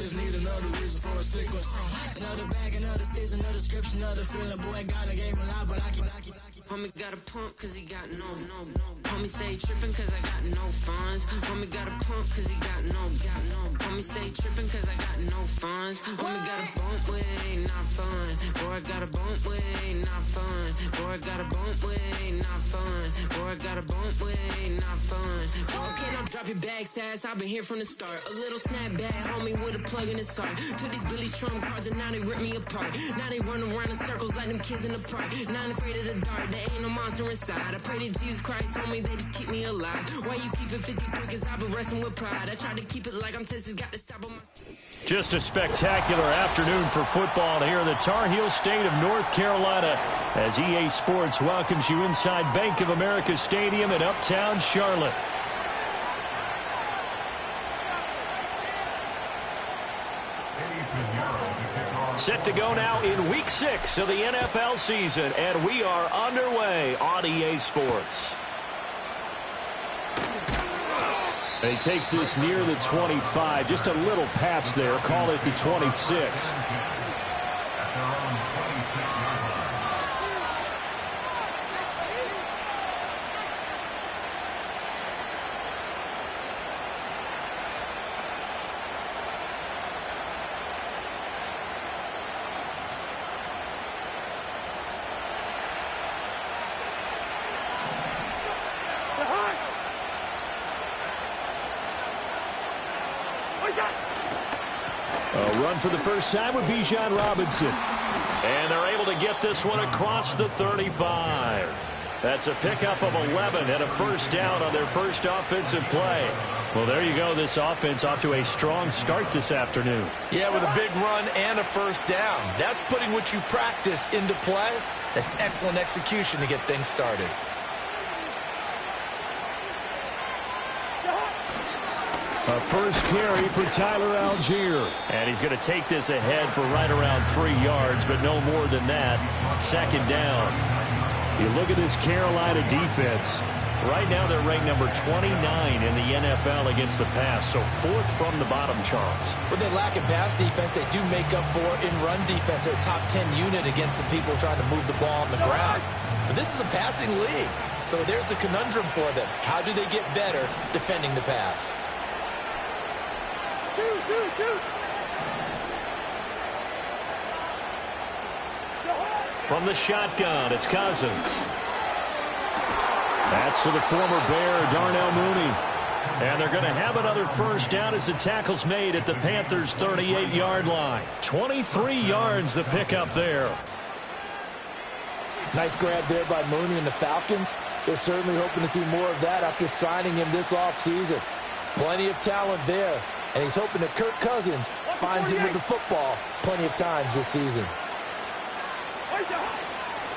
just need another reason for a sequence. Another bag, another season, another description, another feeling. Boy, God, I gave him a lot, but I keep. Homie got a pump cause he got no. Homie stay trippin' cause I got no funds. Homie got a pump cause he got no. Homie stay trippin' cause I got no funds. Homie got a bump with ain't not fun. Boy, I got a bump with ain't not fun. Boy, I got a bump with ain't not fun. Boy, I got a bump with ain't not fun. Boy, can I drop your bag, sass? I've been here from the start. A little snapback, homie, with a plug in his heart. Took these Billy Trump cards and now they rip me apart. Now they run around in circles like them kids in the park. Now I'm afraid of the dark. There ain't no monster inside. I pray to Jesus Christ, homie, they just keep me alive. Why you keep it 53? Cause I've been wrestling with pride. I try to keep it like I'm Texas, got to stop on my... Just a spectacular afternoon for football here in the Tar Heel state of North Carolina as EA Sports welcomes you inside Bank of America Stadium in Uptown Charlotte. Set to go now in Week 6 of the NFL season, and we are underway on EA Sports. And he takes this near the 25, just a little pass there, call it the 26. A run for the first time with Bijan Robinson. And they're able to get this one across the 35. That's a pickup of 11 and a first down on their first offensive play. Well, there you go. This offense off to a strong start this afternoon. Yeah, with a big run and a first down. That's putting what you practice into play. That's excellent execution to get things started. A first carry for Tyler Algier. And he's going to take this ahead for right around 3 yards, but no more than that. Second down. You look at this Carolina defense. Right now they're ranked number 29 in the NFL against the pass, so 4th from the bottom, Charles. When they lack in pass defense, they do make up for in run defense. They're a top 10 unit against the people trying to move the ball on the ground. But this is a passing league, so there's a conundrum for them. How do they get better defending the pass? From the shotgun, it's Cousins. That's to the former Bear, Darnell Mooney. And they're going to have another first down as the tackle's made at the Panthers' 38-yard line. 23 yards the pickup there. Nice grab there by Mooney and the Falcons. They're certainly hoping to see more of that after signing him this offseason. Plenty of talent there. And he's hoping that Kirk Cousins finds him with the football plenty of times this season.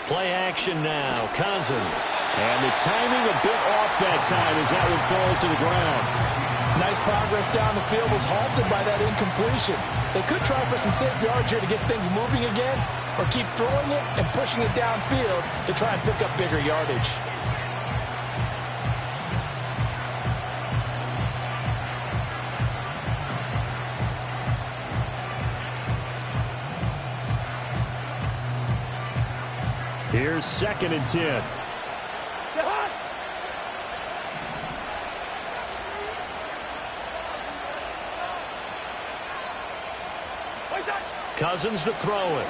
Play action now, Cousins. And the timing a bit off that time as that one falls to the ground. Nice progress down the field was halted by that incompletion. They could try for some safe yards here to get things moving again, or keep throwing it and pushing it downfield to try and pick up bigger yardage. Here's 2nd and 10. Cousins to throw it.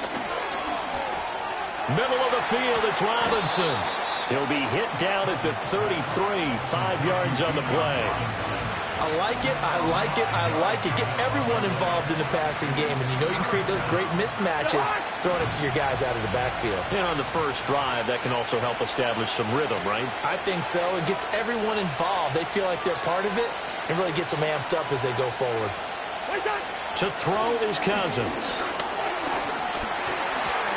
Middle of the field, it's Robinson. He'll be hit down at the 33, 5 yards on the play. I like it, I like it, I like it. Get everyone involved in the passing game, and you know you can create those great mismatches throwing it to your guys out of the backfield. And on the first drive, that can also help establish some rhythm, right? I think so. It gets everyone involved. They feel like they're part of it and really gets them amped up as they go forward. To throw is Cousins.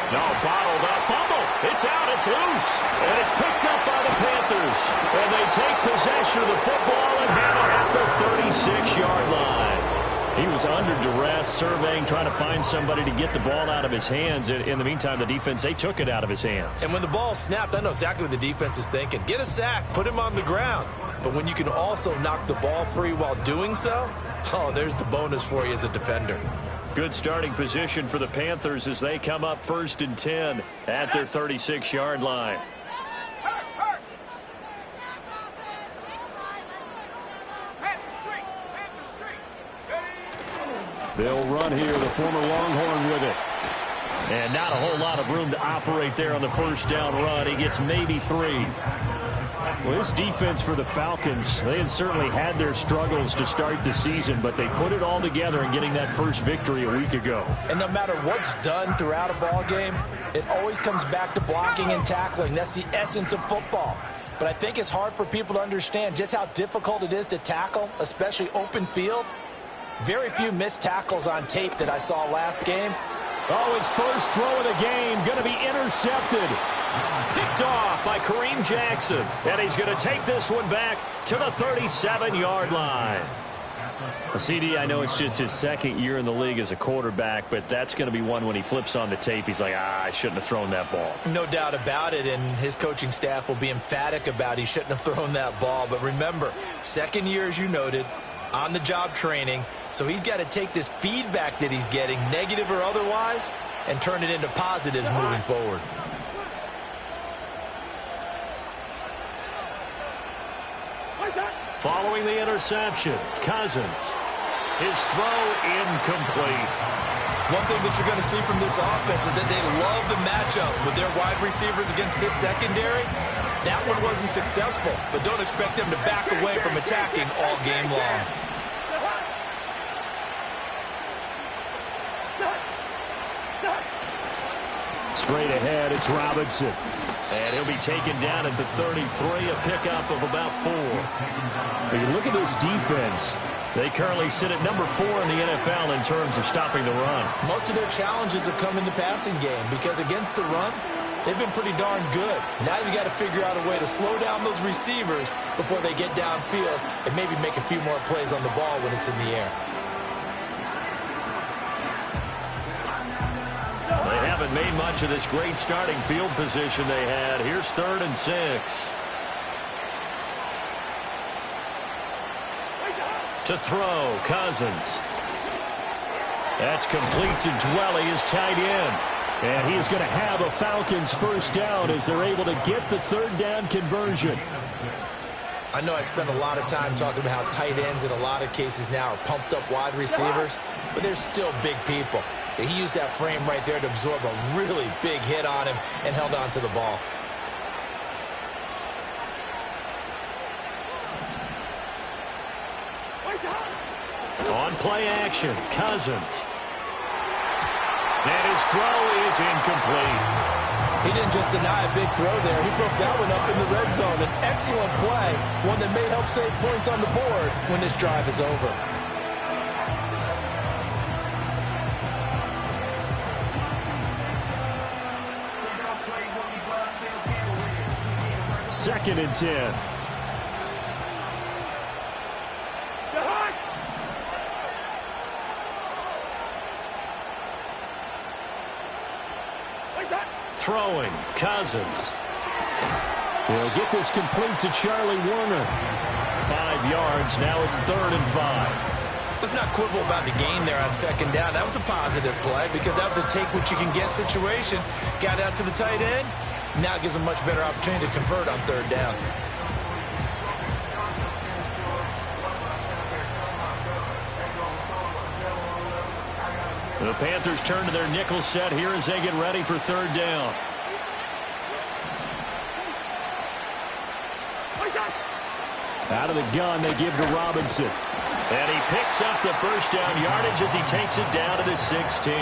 No, bottled up. Fumble. It's out. It's loose. And it's picked up by the Panthers. And they take possession of the football and have it at the 36-yard line. He was under duress, surveying, trying to find somebody to get the ball out of his hands. In the meantime, the defense, they took it out of his hands. And when the ball snapped, I know exactly what the defense is thinking. Get a sack. Put him on the ground. But when you can also knock the ball free while doing so, oh, there's the bonus for you as a defender. Good starting position for the Panthers as they come up 1st and 10 at their 36-yard line. They'll run here, the former Longhorn with it. And not a whole lot of room to operate there on the first down run. He gets maybe 3. Well, this defense for the Falcons, they had certainly had their struggles to start the season, but they put it all together in getting that first victory a week ago. And no matter what's done throughout a ball game, it always comes back to blocking and tackling. That's the essence of football. But I think it's hard for people to understand just how difficult it is to tackle, especially open field. Very few missed tackles on tape that I saw last game. Oh, his first throw of the game going to be intercepted. Picked off by Kareem Jackson. And he's going to take this one back to the 37-yard line. CD, I know it's just his second year in the league as a quarterback, but that's going to be one when he flips on the tape, he's like, I shouldn't have thrown that ball. No doubt about it, and his coaching staff will be emphatic about he shouldn't have thrown that ball. But remember, second year, as you noted, on-the-job training, so he's got to take this feedback that he's getting, negative or otherwise, and turn it into positives moving forward. Following the interception, Cousins. His throw incomplete. One thing that you're going to see from this offense is that they love the matchup with their wide receivers against this secondary. That one wasn't successful, but don't expect them to back away from attacking all game long. Straight ahead, it's Robinson. And he'll be taken down at the 33, a pickup of about 4. When you look at this defense, they currently sit at number 4 in the NFL in terms of stopping the run. Most of their challenges have come in the passing game because against the run, they've been pretty darn good. Now you got to figure out a way to slow down those receivers before they get downfield and maybe make a few more plays on the ball when it's in the air. They haven't made much of this great starting field position they had. Here's 3rd and 6. To throw, Cousins. That's complete to Dwelly, his tight end. And he is going to have a Falcons first down as they're able to get the 3rd down conversion. I know I spent a lot of time talking about how tight ends in a lot of cases now are pumped up wide receivers, but they're still big people. He used that frame right there to absorb a really big hit on him and held on to the ball. On play action, Cousins. And his throw is incomplete. He didn't just deny a big throw there. He broke that one up in the red zone. An excellent play, one that may help save points on the board when this drive is over. 2nd and 10. Throwing, Cousins. He'll get this complete to Charlie Warner. 5 yards, now it's 3rd and 5. Let's not quibble about the gain there on 2nd down. That was a positive play because that was a take-what-you-can-get situation. Got out to the tight end. Now it gives them much better opportunity to convert on 3rd down. The Panthers turn to their nickel set here as they get ready for 3rd down. Out of the gun, they give to Robinson. And he picks up the first down yardage as he takes it down to the 16.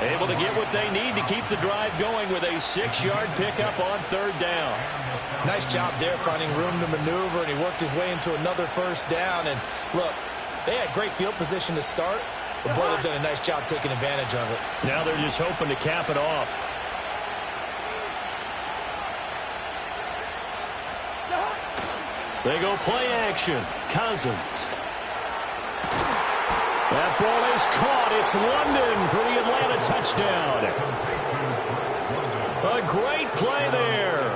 Able to get what they need to keep the drive going with a 6-yard pickup on 3rd down. Nice job there finding room to maneuver, and he worked his way into another first down. And look, they had great field position to start, but boy, they've done a nice job taking advantage of it. Now they're just hoping to cap it off. They go play action. Cousins. That ball is caught. It's London for the Atlanta touchdown. A great play there.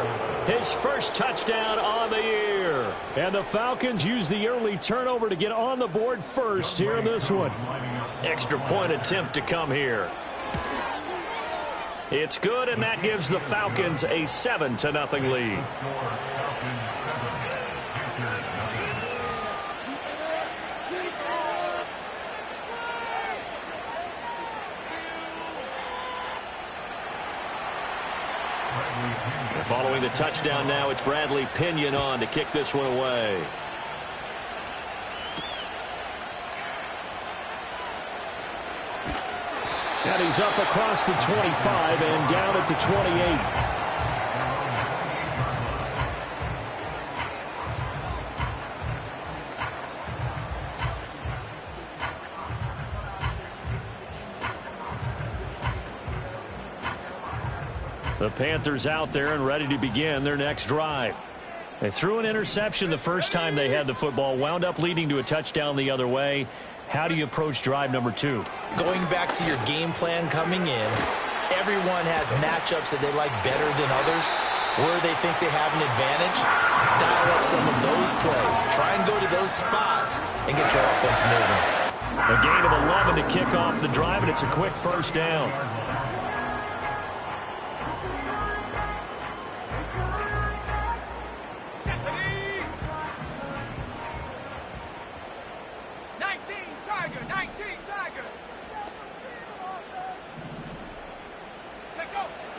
his first touchdown on the year. And the Falcons use the early turnover to get on the board first here in this one. Extra point attempt to come here. It's good, and that gives the Falcons a 7-0 lead. Following the touchdown now, it's Bradley Pinion on to kick this one away. And he's up across the 25 and down at the 28. The Panthers out there and ready to begin their next drive. They threw an interception the first time they had the football, wound up leading to a touchdown the other way. How do you approach drive number 2? Going back to your game plan coming in, everyone has matchups that they like better than others. Where they think they have an advantage, dial up some of those plays. Try and go to those spots and get your offense moving. A gain of 11 to kick off the drive, and it's a quick first down.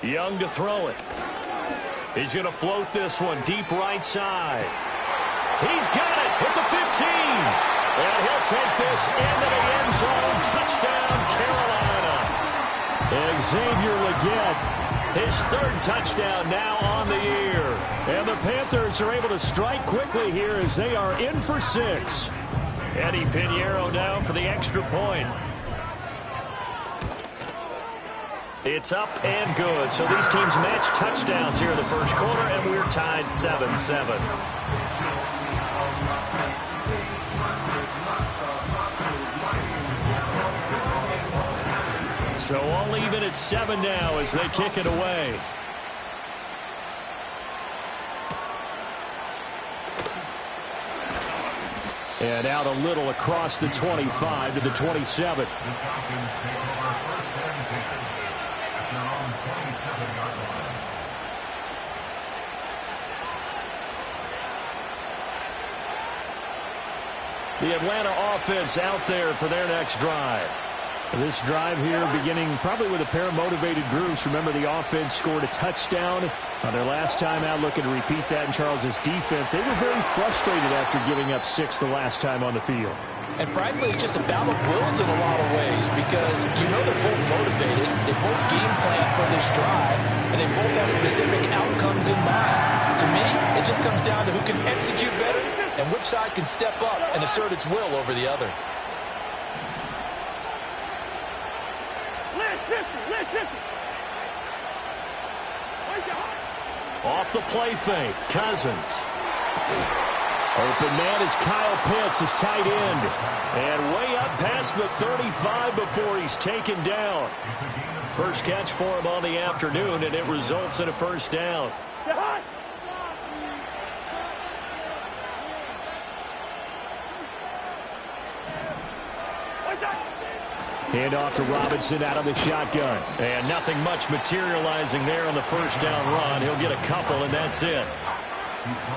Young to throw it. He's going to float this one deep right side. He's got it at the 15. And he'll take this into the end zone. Touchdown, Carolina. Xavier Legette, his third touchdown now on the year. And the Panthers are able to strike quickly here as they are in for 6. Eddie Pinheiro now for the extra point. It's up and good. So these teams match touchdowns here in the first quarter, and we're tied 7-7. So all even at 7 now as they kick it away. And out a little across the 25 to the 27. The Atlanta offense out there for their next drive. This drive here beginning probably with a pair of motivated groups. Remember, the offense scored a touchdown on their last time out, looking to repeat that in Charles's defense. They were very frustrated after giving up 6 the last time on the field. And frankly, it's just a battle of wills in a lot of ways because you know they're both motivated, they both game plan for this drive, and they both have specific outcomes in mind. To me, it just comes down to who can execute better and which side can step up and assert its will over the other. Off the play fake, Cousins. Open man is Kyle Pitts, his tight end. And way up past the 35 before he's taken down. First catch for him on the afternoon, and it results in a first down. Hand off to Robinson out of the shotgun. And nothing much materializing there on the first down run. He'll get a couple, and that's it.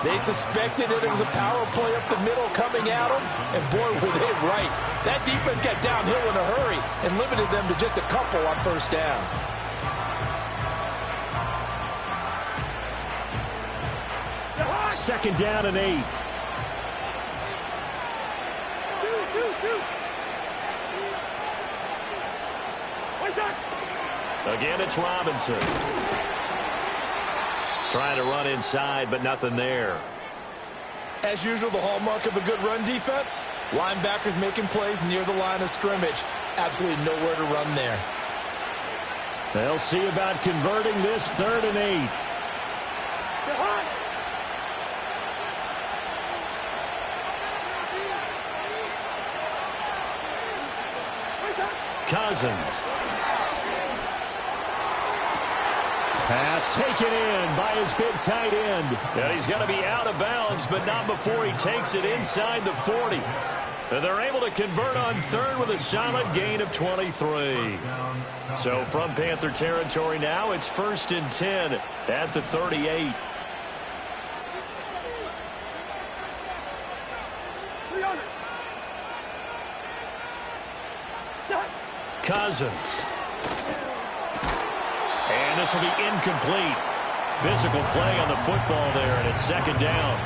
They suspected it was a power play up the middle coming at them, and boy, were they right. That defense got downhill in a hurry and limited them to just a couple on first down. Second down and 8. Again, it's Robinson. Trying to run inside, but nothing there. As usual, the hallmark of a good run defense, linebackers making plays near the line of scrimmage. Absolutely nowhere to run there. They'll see about converting this 3rd and 8. Cousins. Pass taken in by his big tight end. And he's going to be out of bounds, but not before he takes it inside the 40. And they're able to convert on third with a solid gain of 23. So from Panther territory now, it's 1st and 10 at the 38. Cousins. And this will be incomplete. Physical play on the football there, and it's 2nd down.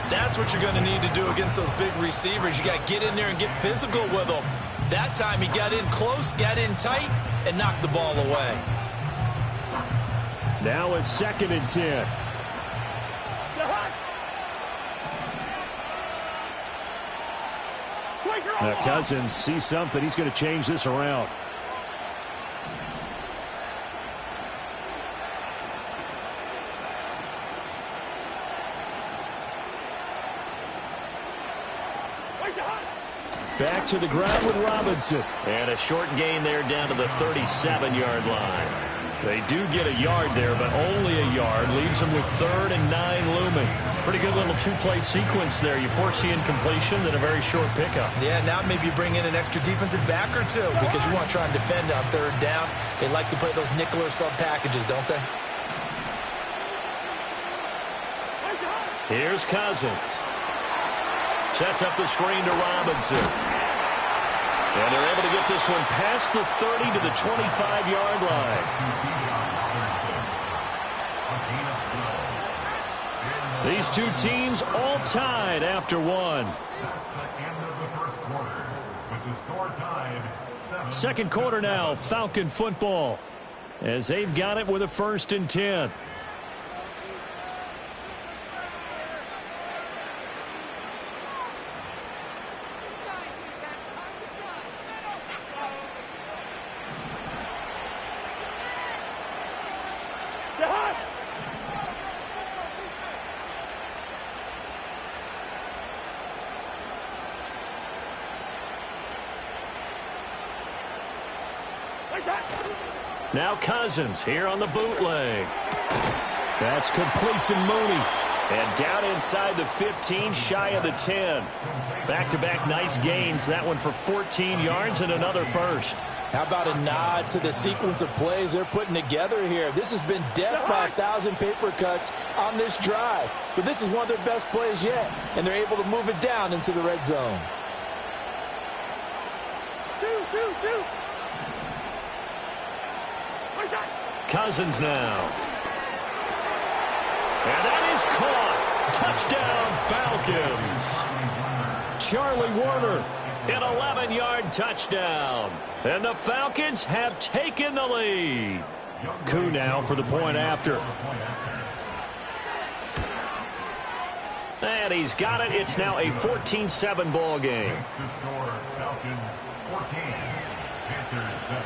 That's what you're going to need to do against those big receivers. You got to get in there and get physical with them. That time he got in close, got in tight, and knocked the ball away. Now a 2nd and 10. Now Cousins sees something. He's going to change this around. Back to the ground with Robinson. And a short gain there down to the 37-yard line. They do get a yard there, but only a yard. Leaves them with 3rd and 9 looming. Pretty good little two-play sequence there. You force the incompletion, then a very short pickup. Yeah, now maybe you bring in an extra defensive back or two because you want to try and defend on 3rd down. They like to play those nickel or sub packages, don't they? Here's Cousins. Sets up the screen to Robinson. And they're able to get this one past the 30 to the 25-yard line. These two teams all tied after one. Second quarter now, Falcon football, as they've got it with a 1st and 10. Now Cousins here on the bootleg. That's complete to Mooney. And down inside the 15, shy of the 10. Back-to-back nice gains. That one for 14 yards and another first. How about a nod to the sequence of plays they're putting together here? This has been death by 1,000 paper cuts on this drive. But this is one of their best plays yet. And they're able to move it down into the red zone. Cousins now. And that is caught. Touchdown, Falcons. Charlie Warner, an 11-yard touchdown. And the Falcons have taken the lead. Koo now for the point after. And he's got it. It's now a 14-7 ball game. Falcons 14, Panthers 7.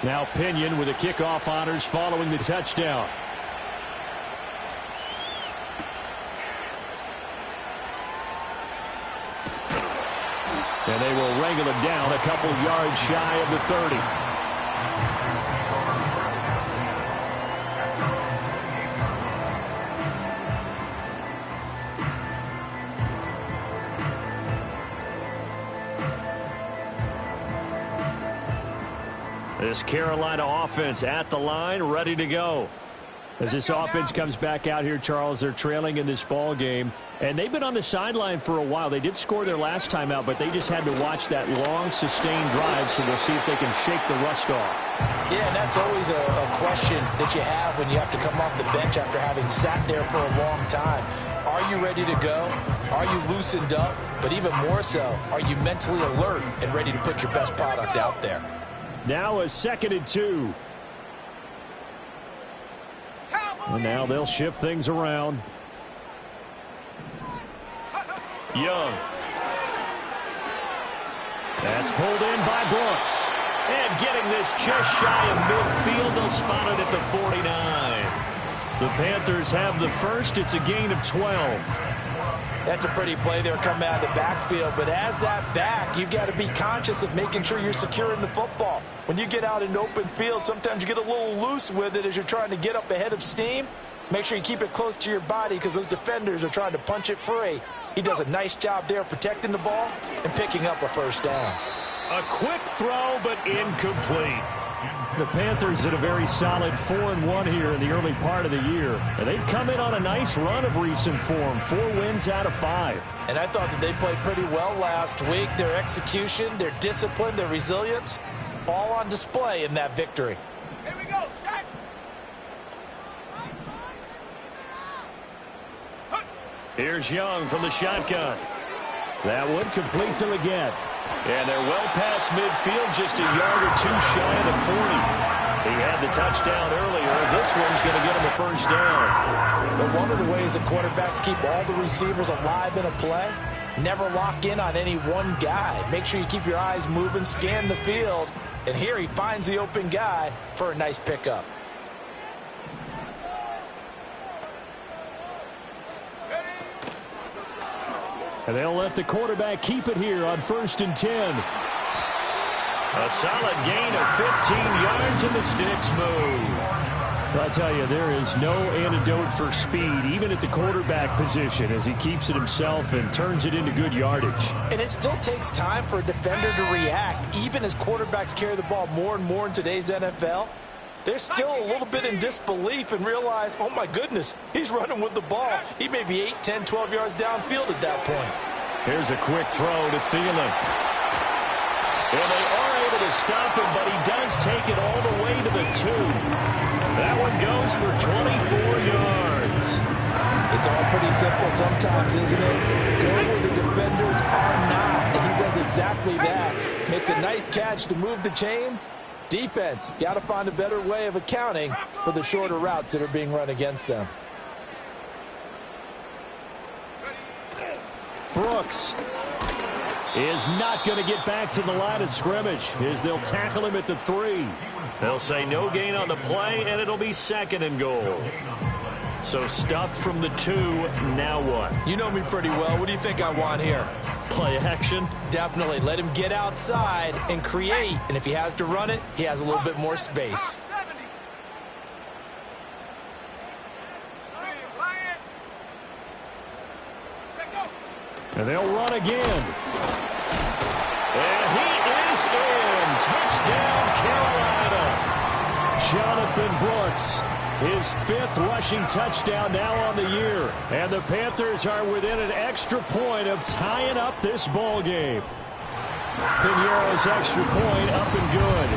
Now Pinion with the kickoff honors following the touchdown. And they will wrangle it down a couple yards shy of the 30. This Carolina offense at the line, ready to go. As this offense comes back out here, Charles, they're trailing in this ball game. And they've been on the sideline for a while. They did score their last time out, but they just had to watch that long, sustained drive, so we'll see if they can shake the rust off. Yeah, and that's always a question that you have when you have to come off the bench after having sat there for a long time. Are you ready to go? Are you loosened up? But even more so, are you mentally alert and ready to put your best product out there? Now a 2nd and 2. And now they'll shift things around. Young. That's pulled in by Brooks. And getting this just shy of midfield, they'll spot it at the 49. The Panthers have the first. It's a gain of 12. That's a pretty play there coming out of the backfield, but as that back, you've got to be conscious of making sure you're securing the football. When you get out in open field, sometimes you get a little loose with it as you're trying to get up ahead of steam. Make sure you keep it close to your body because those defenders are trying to punch it free. He does a nice job there protecting the ball and picking up a first down. A quick throw, but incomplete. The Panthers had a very solid 4-1 here in the early part of the year. And they've come in on a nice run of recent form, 4 wins out of 5. And I thought that they played pretty well last week. Their execution, their discipline, their resilience, all on display in that victory. Here we go, set. Here's Young from the shotgun. That one complete to Leggett. And they're well past midfield, just a yard or two shy of the 40. He had the touchdown earlier. This one's going to get him a first down. But one of the ways that quarterbacks keep all the receivers alive in a play, never lock in on any one guy. Make sure you keep your eyes moving, scan the field. And here he finds the open guy for a nice pickup. And they'll let the quarterback keep it here on 1st and 10. A solid gain of 15 yards and the sticks move. I'll tell you, there is no antidote for speed, even at the quarterback position, as he keeps it himself and turns it into good yardage. And it still takes time for a defender to react. Even as quarterbacks carry the ball more and more in today's NFL, they're still a little bit in disbelief and realize, oh my goodness, he's running with the ball. He may be 8, 10, 12 yards downfield at that point. Here's a quick throw to Thielen. And they are able to stop him, but he does take it all the way to the 2. That one goes for 24 yards. It's all pretty simple sometimes, isn't it? Go where the defenders are not, and he does exactly that. Makes a nice catch to move the chains. Defense, got to find a better way of accounting for the shorter routes that are being run against them. Brooks is not going to get back to the line of scrimmage as they'll tackle him at the 3. They'll say no gain on the play, and it'll be 2nd and goal. So stuffed from the 2, now what? You know me pretty well. What do you think I want here? Play action? Definitely. Let him get outside and create. And if he has to run it, he has a little bit more space. And they'll run again. And he is in. Touchdown, Carolina. Jonathan Brooks, his 5th rushing touchdown now on the year. And the Panthers are within an extra point of tying up this ball game. Piñeiro's extra point up and good.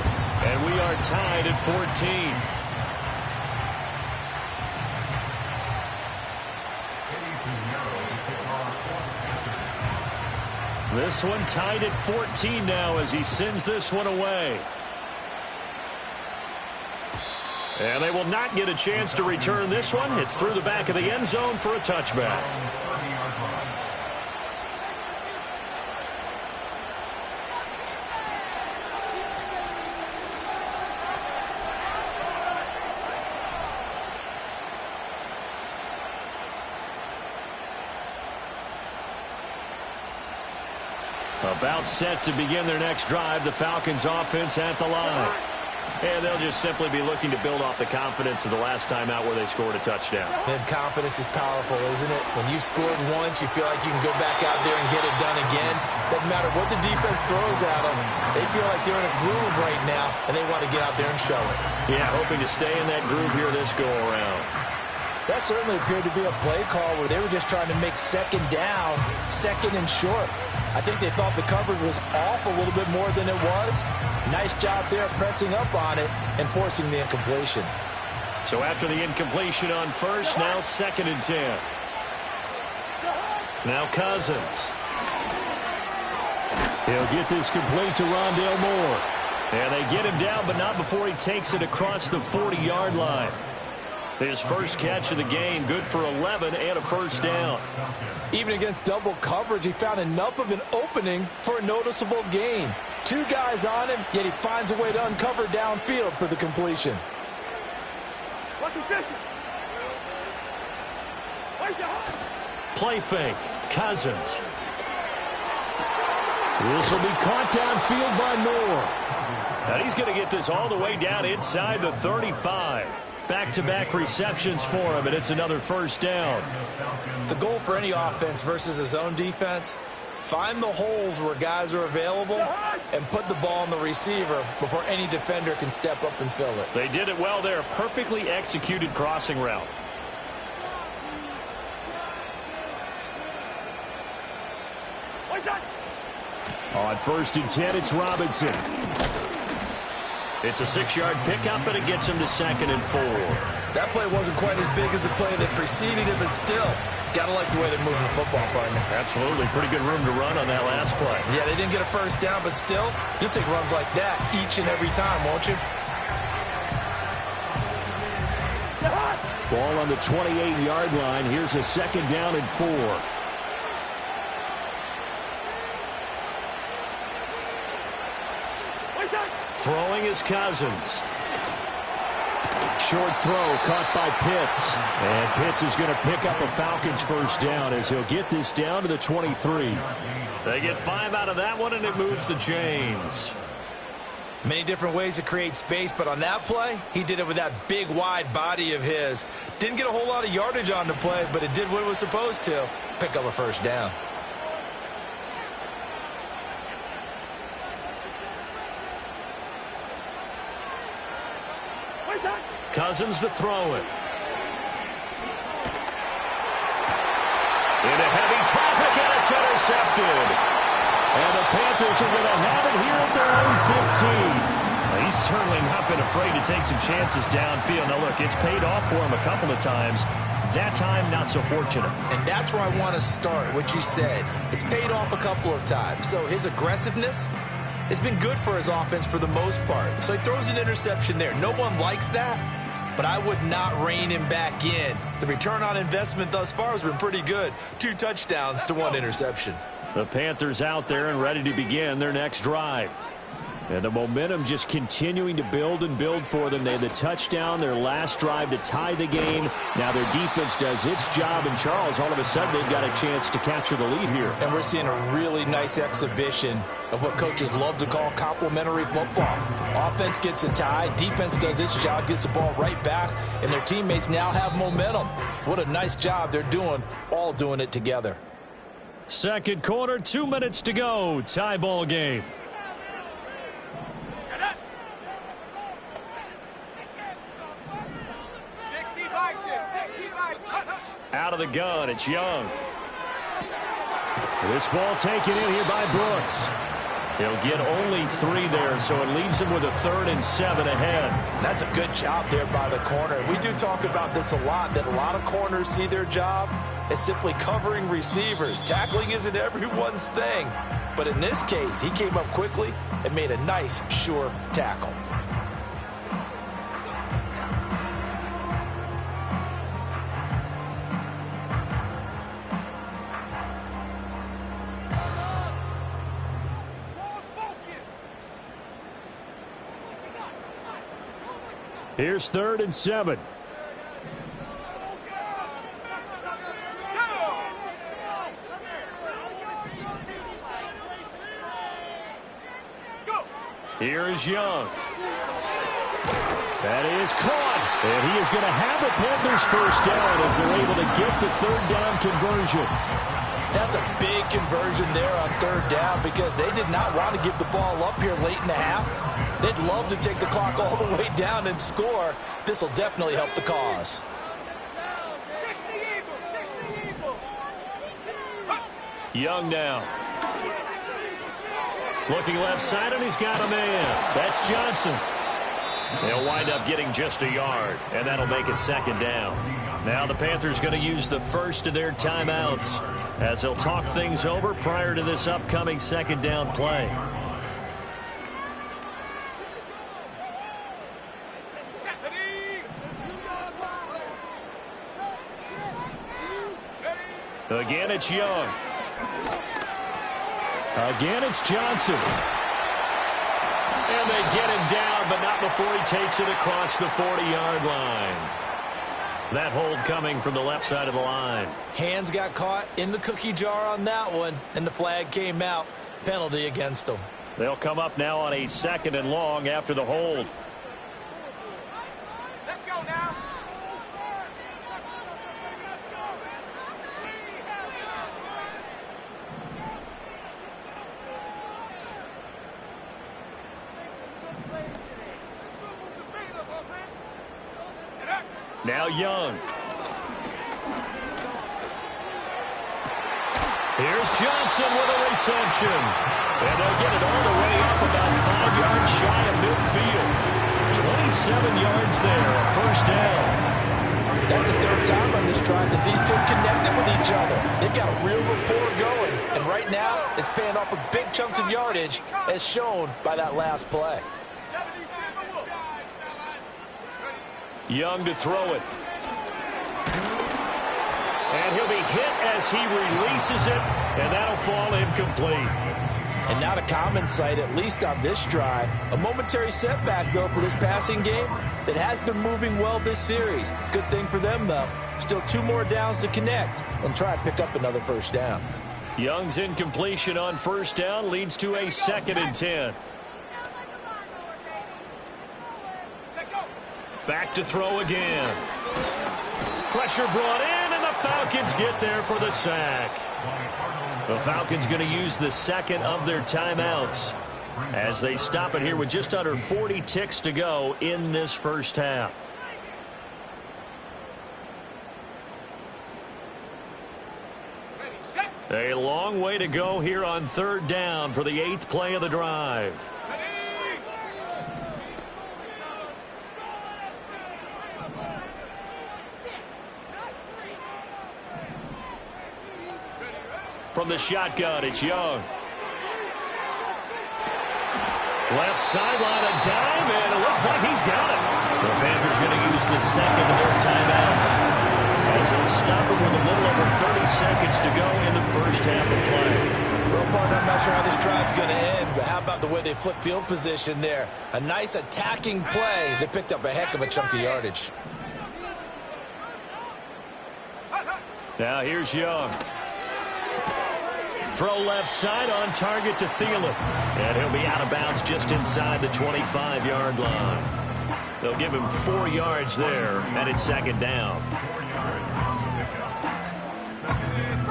And we are tied at 14. This one tied at 14 now as he sends this one away. And they will not get a chance to return this one. It's through the back of the end zone for a touchback. About set to begin their next drive, the Falcons offense at the line. And they'll just simply be looking to build off the confidence of the last time out where they scored a touchdown. And confidence is powerful, isn't it? When you've scored once, you feel like you can go back out there and get it done again. Doesn't matter what the defense throws at them. They feel like they're in a groove right now, and they want to get out there and show it. Yeah, hoping to stay in that groove here this go-around. That certainly appeared to be a play call where they were just trying to make 2nd down, 2nd and short. I think they thought the coverage was off a little bit more than it was. Nice job there pressing up on it and forcing the incompletion. So after the incompletion on 1st, now 2nd and 10. Now Cousins. He'll get this complete to Rondale Moore. And they get him down, but not before he takes it across the 40-yard line. His first catch of the game, good for 11 and a first down. Even against double coverage, he found enough of an opening for a noticeable gain. 2 guys on him, yet he finds a way to uncover downfield for the completion. Play fake. Cousins. This will be caught downfield by Moore. And he's going to get this all the way down inside the 35. Back-to-back receptions for him, and it's another first down. The goal for any offense versus his own defense, find the holes where guys are available and put the ball on the receiver before any defender can step up and fill it. They did it well there. Perfectly executed crossing route. On 1st and 10, it's Robinson. It's a 6-yard pickup, and it gets him to 2nd and 4. That play wasn't quite as big as the play that preceded it, but still, gotta like the way they're moving the football, partner. Absolutely. Pretty good room to run on that last play. Yeah, they didn't get a first down, but still, you'll take runs like that each and every time, won't you? Ball on the 28-yard line. Here's a 2nd down and 4. Throwing is Cousins. Short throw caught by Pitts. And Pitts is going to pick up a Falcons first down as he'll get this down to the 23. They get 5 out of that one, and it moves the chains. Many different ways to create space, but on that play, he did it with that big, wide body of his. Didn't get a whole lot of yardage on the play, but it did what it was supposed to. Pick up a first down. Cousins to throw it. Into heavy traffic, and it's intercepted. And the Panthers are going to have it here at their own 15. He's certainly not been afraid to take some chances downfield. Now, look, it's paid off for him a couple of times. That time, not so fortunate. And that's where I want to start, what you said. It's paid off a couple of times. So his aggressiveness has been good for his offense for the most part. So he throws an interception there. No one likes that, but I would not rein him back in. The return on investment thus far has been pretty good. 2 touchdowns to 1 interception. The Panthers out there and ready to begin their next drive. And the momentum just continuing to build and build for them. They had the touchdown, their last drive to tie the game. Now their defense does its job, and Charles, all of a sudden, they've got a chance to capture the lead here. And we're seeing a really nice exhibition of what coaches love to call complementary football. Offense gets a tie, defense does its job, gets the ball right back, and their teammates now have momentum. What a nice job they're doing, all doing it together. Second quarter, 2 minutes to go. Tie ball game. Out of the gun, it's Young. This ball taken in here by Brooks. He'll get only 3 there, so it leaves him with a 3rd and 7 ahead. That's a good job there by the corner. We do talk about this a lot, that a lot of corners see their job as simply covering receivers. Tackling isn't everyone's thing. But in this case, he came up quickly and made a nice, sure tackle. Here's 3rd and 7. Here is Young. That is caught. And he is going to have the Panthers first down as they're able to get the 3rd down conversion. That's a big conversion there on 3rd down because they did not want to give the ball up here late in the half. They'd love to take the clock all the way down and score. This will definitely help the cause. Young now. Looking left side, and he's got a man. That's Johnson. They'll wind up getting just a yard, and that'll make it 2nd down. Now the Panthers going to use the first of their timeouts as they'll talk things over prior to this upcoming 2nd down play. Again, it's Young. Again, it's Johnson. And they get him down, but not before he takes it across the 40-yard line. That hold coming from the left side of the line. Hands got caught in the cookie jar on that one, and the flag came out. Penalty against them. They'll come up now on a 2nd and long after the hold. Let's go now. Now Young. Here's Johnson with a reception. And they'll get it all the way up about 5 yards shy of midfield. 27 yards there, a first down. That's the 3rd time on this drive that these two connected with each other. They've got a real rapport going. And right now, it's paying off with big chunks of yardage, as shown by that last play. Young to throw it. And he'll be hit as he releases it, and that'll fall incomplete. And not a common sight, at least on this drive. A momentary setback, though, for this passing game that has been moving well this series. Good thing for them, though. Still 2 more downs to connect and try and pick up another first down. Young's incompletion on first down leads to a 2nd and 10. Back to throw again. Pressure brought in, and the Falcons get there for the sack. The Falcons going to use the 2nd of their timeouts as they stop it here with just under 40 ticks to go in this first half. A long way to go here on 3rd down for the 8th play of the drive. From the shotgun, it's Young. Left sideline, a dime, and it looks like he's got it. The Panthers going to use the 2nd of their timeouts as they'll stop it with a little over 30 seconds to go in the first half of play. Well, partner, I'm not sure how this drive's going to end, but how about the way they flip field position there? A nice attacking play. They picked up a heck of a chunk of yardage. Now here's Young. Throw left side on target to Thielen. And he'll be out of bounds just inside the 25-yard line. They'll give him 4 yards there, and it's 2nd down. 4 yards on the pickup. 2nd and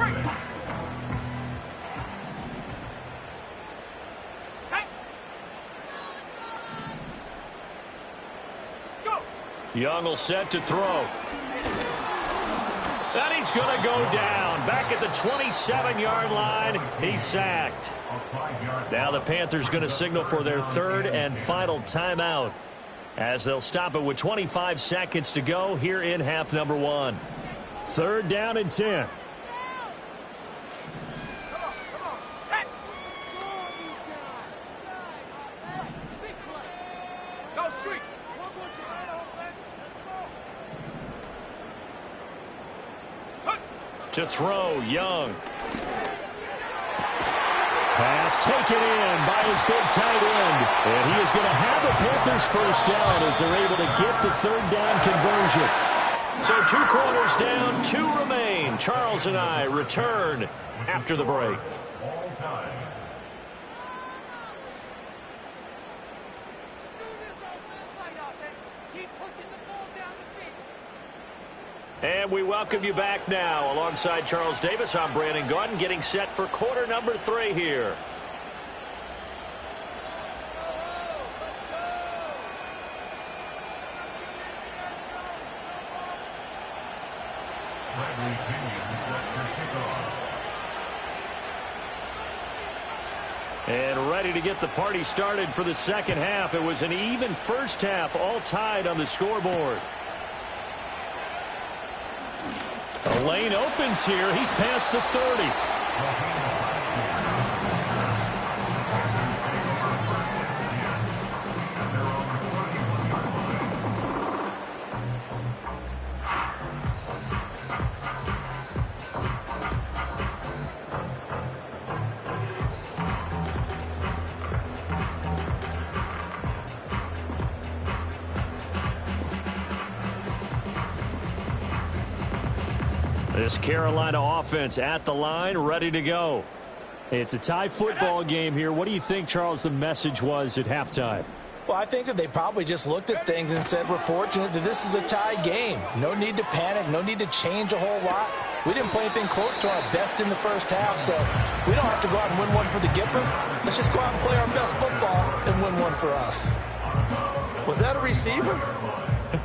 6. Young will set to throw. And he's going to go down. Back at the 27-yard line, he's sacked. Now the Panthers going to signal for their 3rd and final timeout as they'll stop it with 25 seconds to go here in half number 1. 3rd down and 10. To throw, Young. Pass taken in by his big tight end. And he is going to have the Panthers first down as they're able to get the 3rd down conversion. So 2 quarters down, 2 remain. Charles and I return after the break. All time. And we welcome you back now. Alongside Charles Davis, I'm Brandon Gordon, getting set for quarter number 3 here. Bradley Pinion set for kickoff. And ready to get the party started for the 2nd half. It was an even first half, all tied on the scoreboard. A lane opens here. He's past the 30. This Carolina offense at the line, ready to go. It's a tie football game here. What do you think, Charles, the message was at halftime? Well, I think that they probably just looked at things and said, we're fortunate that this is a tie game. No need to panic. No need to change a whole lot. We didn't play anything close to our best in the first half, so we don't have to go out and win one for the Gipper. Let's just go out and play our best football and win one for us. Was that a receiver?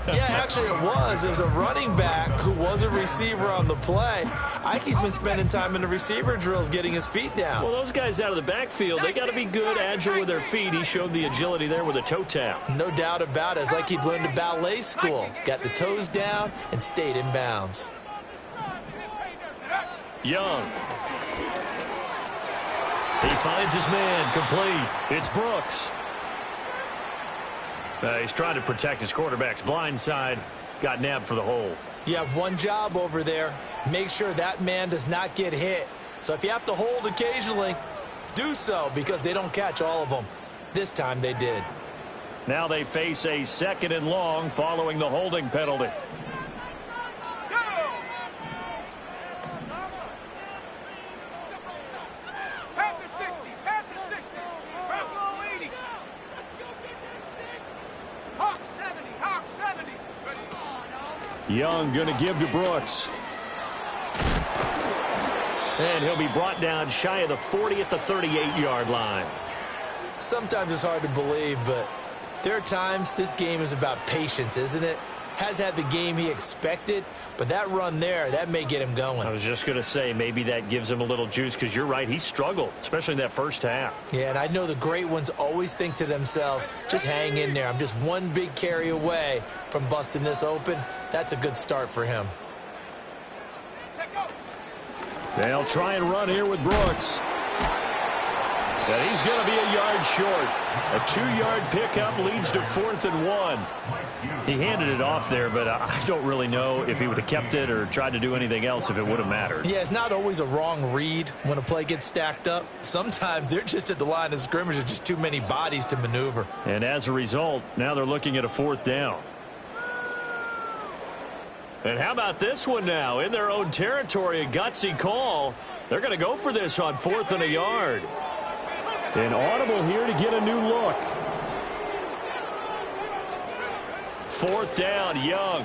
Yeah, actually it was. It was a running back who was a receiver on the play. Ike's been spending time in the receiver drills getting his feet down. Well, those guys out of the backfield, they got to be good, agile with their feet. He showed the agility there with a toe tap. No doubt about it. It's like he'd learned to ballet school. Got the toes down and stayed in bounds. Young. He finds his man, complete. It's Brooks. He's trying to protect his quarterback's blind side. Got nabbed for the hole. You have one job over there. Make sure that man does not get hit. So if you have to hold occasionally, do so because they don't catch all of them. This time they did. Now they face a 2nd and long following the holding penalty. Young going to give to Brooks. And he'll be brought down shy of the 40 at the 38-yard line. Sometimes it's hard to believe, but there are times this game is about patience, isn't it? Has had the game he expected, but that run there, that may get him going. I was just going to say, maybe that gives him a little juice because you're right, he struggled, especially in that first half. Yeah, and I know the great ones always think to themselves, just hang in there. I'm just one big carry away from busting this open. That's a good start for him. They'll try and run here with Brooks. And he's going to be a yard short. A 2-yard pickup leads to 4th and 1. He handed it off there, but I don't really know if he would have kept it or tried to do anything else if it would have mattered. Yeah, it's not always a wrong read when a play gets stacked up. Sometimes they're just at the line of scrimmage. There's just too many bodies to maneuver. And as a result, now they're looking at a 4th down. And how about this one now? In their own territory, a gutsy call. They're going to go for this on 4th and a yard. An audible here to get a new look. 4th down, Young.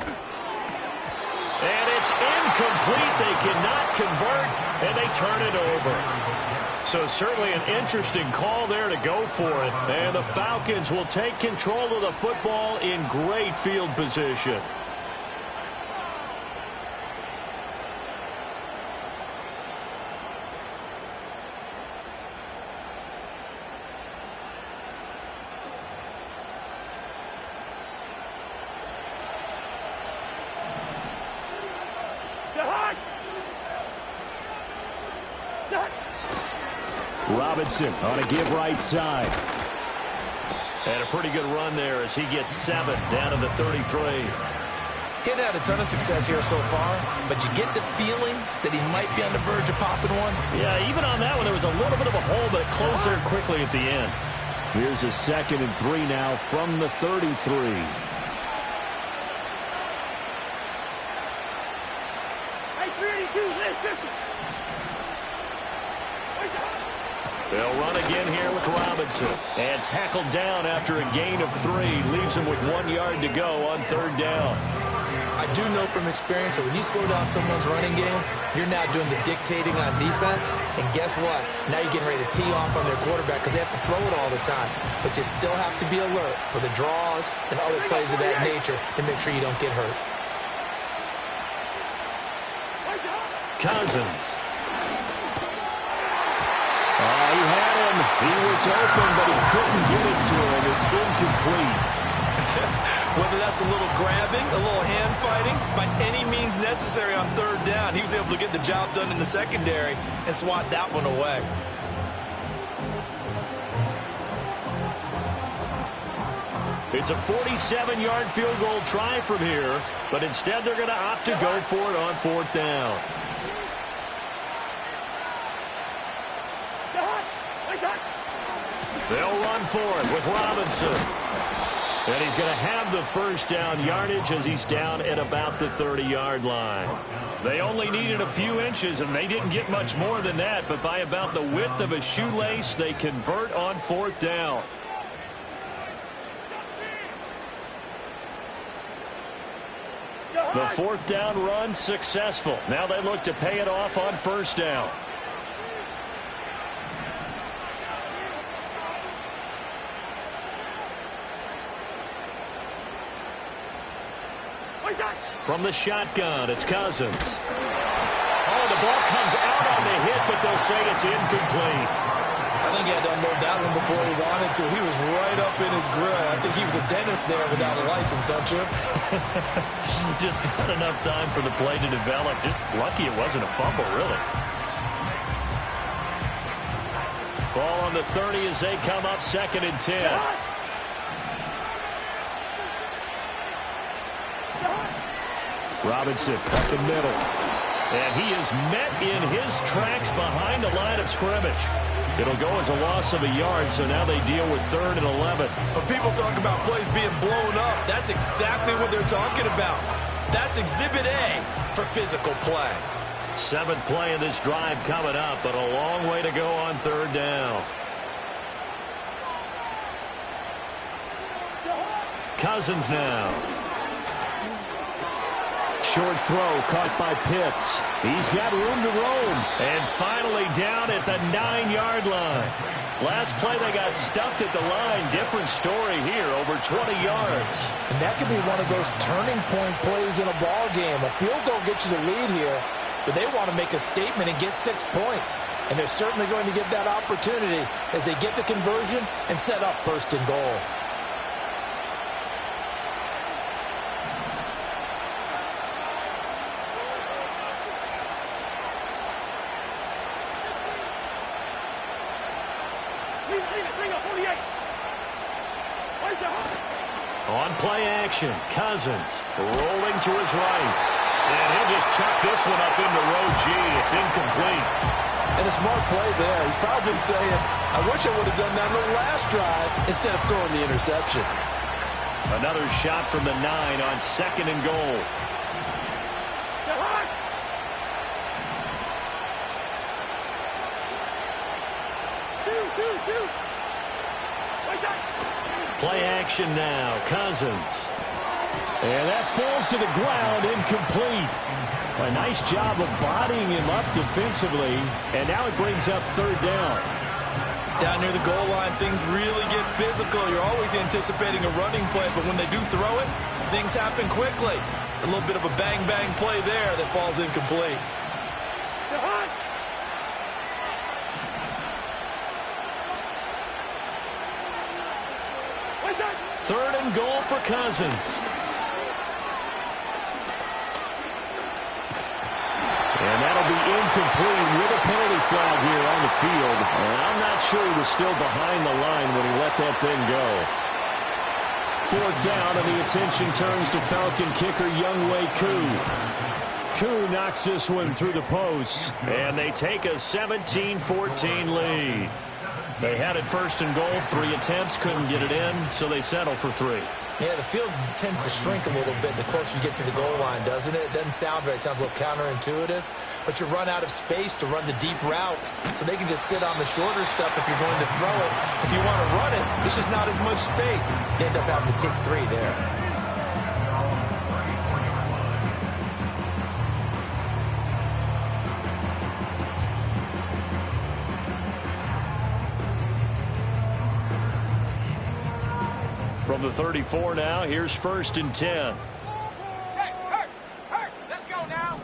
And it's incomplete. They cannot convert, and they turn it over. So certainly an interesting call there to go for it. And the Falcons will take control of the football in great field position. Robinson on a give right side. And a pretty good run there as he gets 7 down to the 33. He'd had a ton of success here so far, but you get the feeling that he might be on the verge of popping one. Yeah, even on that one, there was a little bit of a hole, but it closed there quickly at the end. Here's a 2nd and 3 now from the 33. They'll run again here with Robinson. And tackled down after a gain of 3. Leaves him with 1 yard to go on 3rd down. I do know from experience that when you slow down someone's running game, you're now doing the dictating on defense. And guess what? Now you're getting ready to tee off on their quarterback because they have to throw it all the time. But you still have to be alert for the draws and other plays of that nature to make sure you don't get hurt. Cousins. He had him. He was open, but he couldn't get it to him. It's incomplete. Whether that's a little grabbing, a little hand fighting, by any means necessary on 3rd down, he was able to get the job done in the secondary and swat that one away. It's a 47-yard field goal try from here, but instead they're going to opt to go for it on 4th down. They'll run for it with Robinson. And he's going to have the first down yardage as he's down at about the 30-yard line. They only needed a few inches, and they didn't get much more than that. But by about the width of a shoelace, they convert on 4th down. The 4th down run successful. Now they look to pay it off on 1st down. From the shotgun, it's Cousins. Oh, the ball comes out on the hit, but they'll say it's incomplete. I think he had to unload that one before he wanted to. He was right up in his grill. I think he was a dentist there without a license, don't you? Just not enough time for the play to develop. Just lucky it wasn't a fumble, really. Ball on the 30 as they come up 2nd and 10. Robinson up the middle. And he is met in his tracks behind the line of scrimmage. It'll go as a loss of a yard, so now they deal with 3rd and 11. When people talk about plays being blown up, that's exactly what they're talking about. That's Exhibit A for physical play. 7th play of this drive coming up, but a long way to go on 3rd down. Cousins now. Short throw caught by Pitts. He's got room to roam. And finally down at the 9-yard line. Last play they got stuffed at the line. Different story here, over 20 yards. And that could be one of those turning point plays in a ball game. A field goal gets you the lead here, but they want to make a statement and get 6 points. And they're certainly going to get that opportunity as they get the conversion and set up 1st and goal. On play action, Cousins rolling to his right. And he'll just chuck this one up into row G. It's incomplete. And a smart play there. He's probably saying, I wish I would have done that on the last drive instead of throwing the interception. Another shot from the 9 on 2nd and goal. Play action now, Cousins. And that falls to the ground, incomplete. A nice job of bodying him up defensively, and now it brings up 3rd down. Down near the goal line, things really get physical. You're always anticipating a running play, but when they do throw it, things happen quickly. A little bit of a bang-bang play there that falls incomplete. 3rd and goal for Cousins. And that'll be incomplete with a penalty flag here on the field. And I'm not sure he was still behind the line when he let that thing go. 4th down, and the attention turns to Falcon kicker Younghoe Koo. Koo knocks this one through the post, and they take a 17-14 lead. They had it 1st and goal, 3 attempts, couldn't get it in, so they settle for 3. Yeah, the field tends to shrink a little bit the closer you get to the goal line, doesn't it? It doesn't sound right. It sounds a little counterintuitive. But you run out of space to run the deep routes, so they can just sit on the shorter stuff if you're going to throw it. If you want to run it, it's just not as much space. You end up having to take 3 there. From the 34 now, here's 1st and 10. Check, hurt, let's go now.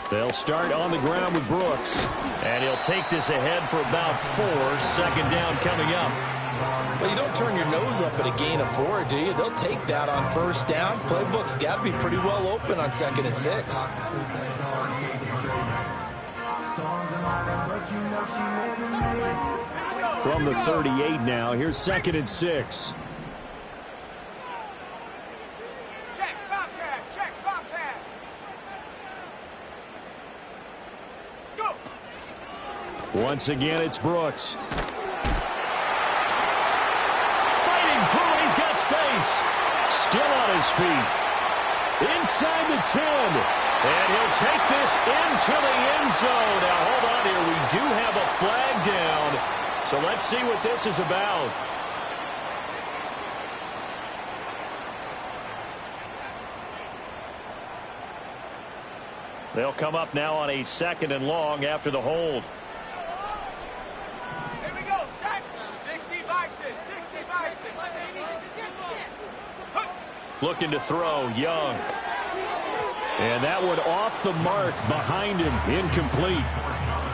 They'll start on the ground with Brooks. And he'll take this ahead for about 4. 2nd down coming up. Well, you don't turn your nose up at a gain of 4, do you? They'll take that on 1st down. Playbook's got to be pretty well open on 2nd and 6. From the 38 now, here's 2nd and 6. Check, Bobcat, check, Bobcat. Go. Once again, it's Brooks. Fighting through, and he's got space. Still on his feet. Inside the 10. And he'll take this into the end zone. Now, hold on here. We do have a flag down. So let's see what this is about. They'll come up now on a 2nd and long after the hold. Here we go, sack. 60 Bison, 60 Bison. Looking to throw, Young. And that one off the mark behind him, incomplete.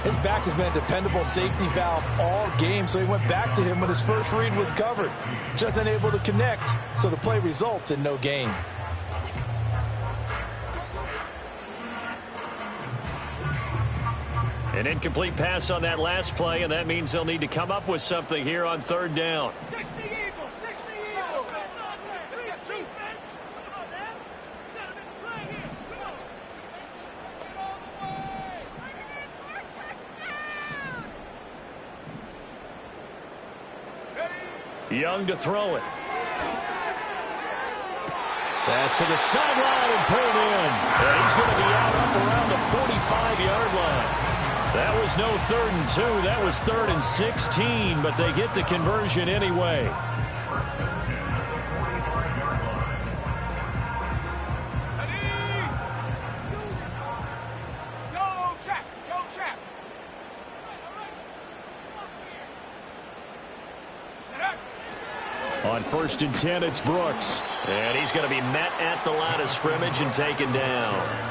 His back has been a dependable safety valve all game, so he went back to him when his first read was covered. Just unable to connect, so the play results in no gain. An incomplete pass on that last play, and that means they'll need to come up with something here on 3rd down. 60 Eagles, 60 Eagles. Let's get 2. Come on, man. Get him in the play here. Come on. Get all the way. Bring it in for a touchdown. Ready? Young to throw it. Pass to the sideline and pulled in. And he's going to be out up around the 45-yard line. That was no 3rd and 2. That was 3rd and 16, but they get the conversion anyway. Ready? Go, Chap. Go, Chap. On 1st and 10, it's Brooks. And he's going to be met at the line of scrimmage and taken down.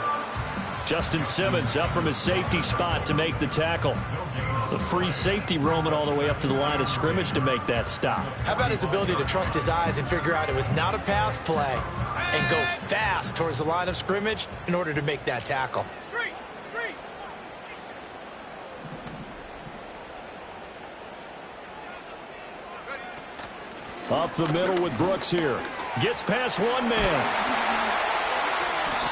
Justin Simmons up from his safety spot to make the tackle. The free safety roaming all the way up to the line of scrimmage to make that stop. How about his ability to trust his eyes and figure out it was not a pass play and go fast towards the line of scrimmage in order to make that tackle? Street, street. Up the middle with Brooks here. Gets past one man.